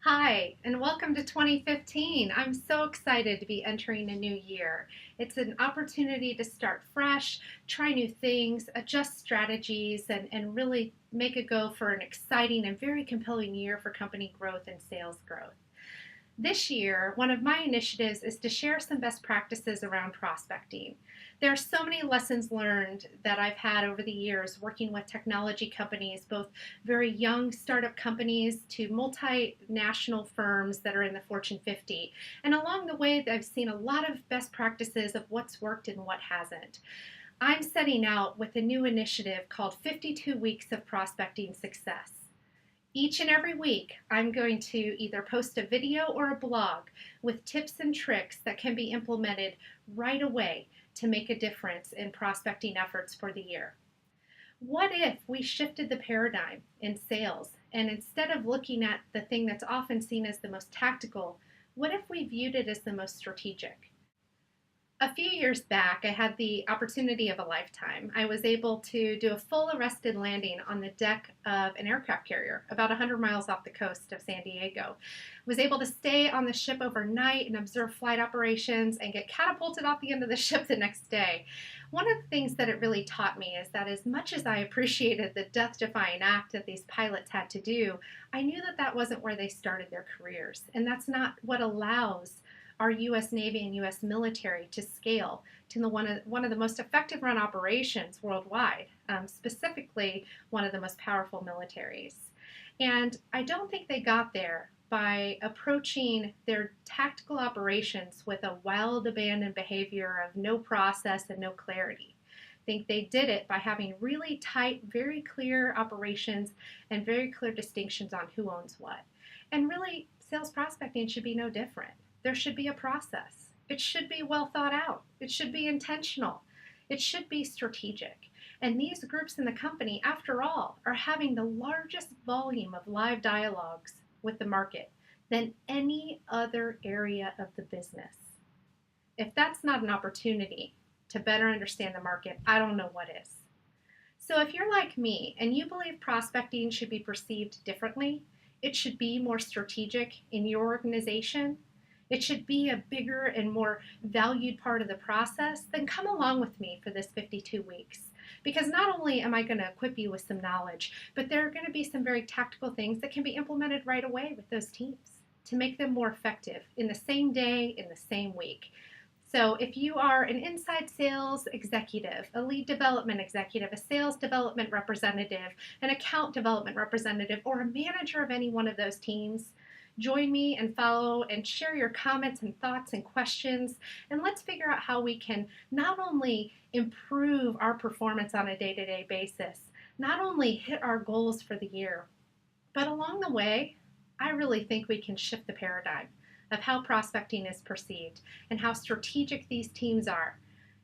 Hi, and welcome to 2015. I'm so excited to be entering a new year. It's an opportunity to start fresh, try new things, adjust strategies, and really make a go for an exciting and very compelling year for company growth and sales growth. This year, one of my initiatives is to share some best practices around prospecting. There are so many lessons learned that I've had over the years working with technology companies, both very young startup companies to multinational firms that are in the Fortune 50. And along the way, I've seen a lot of best practices of what's worked and what hasn't. I'm setting out with a new initiative called 52 Weeks of Prospecting Success. Each and every week, I'm going to either post a video or a blog with tips and tricks that can be implemented right away to make a difference in prospecting efforts for the year. What if we shifted the paradigm in sales and instead of looking at the thing that's often seen as the most tactical, what if we viewed it as the most strategic? A few years back, I had the opportunity of a lifetime. I was able to do a full arrested landing on the deck of an aircraft carrier about 100 miles off the coast of San Diego. I was able to stay on the ship overnight and observe flight operations and get catapulted off the end of the ship the next day. One of the things that it really taught me is that as much as I appreciated the death-defying act that these pilots had to do, I knew that that wasn't where they started their careers, and that's not what allows our U.S. Navy and U.S. military to scale to one of the most effective run operations worldwide, specifically one of the most powerful militaries. And I don't think they got there by approaching their tactical operations with a wild abandoned behavior of no process and no clarity. I think they did it by having really tight, very clear operations and very clear distinctions on who owns what. And really, sales prospecting should be no different. There should be a process. It should be well thought out. It should be intentional. It should be strategic. And these groups in the company, after all, are having the largest volume of live dialogues with the market than any other area of the business. If that's not an opportunity to better understand the market, I don't know what is. So if you're like me and you believe prospecting should be perceived differently, it should be more strategic in your organization, it should be a bigger and more valued part of the process, then come along with me for this 52 weeks. Because not only am I going to equip you with some knowledge, but there are going to be some very tactical things that can be implemented right away with those teams to make them more effective in the same day, in the same week. So if you are an inside sales executive, a lead development executive, a sales development representative, an account development representative, or a manager of any one of those teams, join me and follow and share your comments and thoughts and questions. And let's figure out how we can not only improve our performance on a day-to-day basis, not only hit our goals for the year, but along the way, I really think we can shift the paradigm of how prospecting is perceived and how strategic these teams are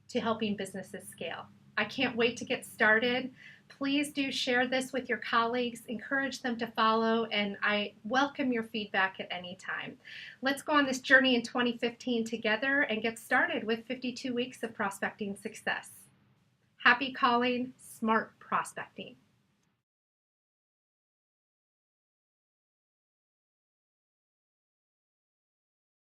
to helping businesses scale. I can't wait to get started. Please do share this with your colleagues, encourage them to follow, and I welcome your feedback at any time. Let's go on this journey in 2015 together and get started with 52 weeks of prospecting success. Happy calling, smart prospecting.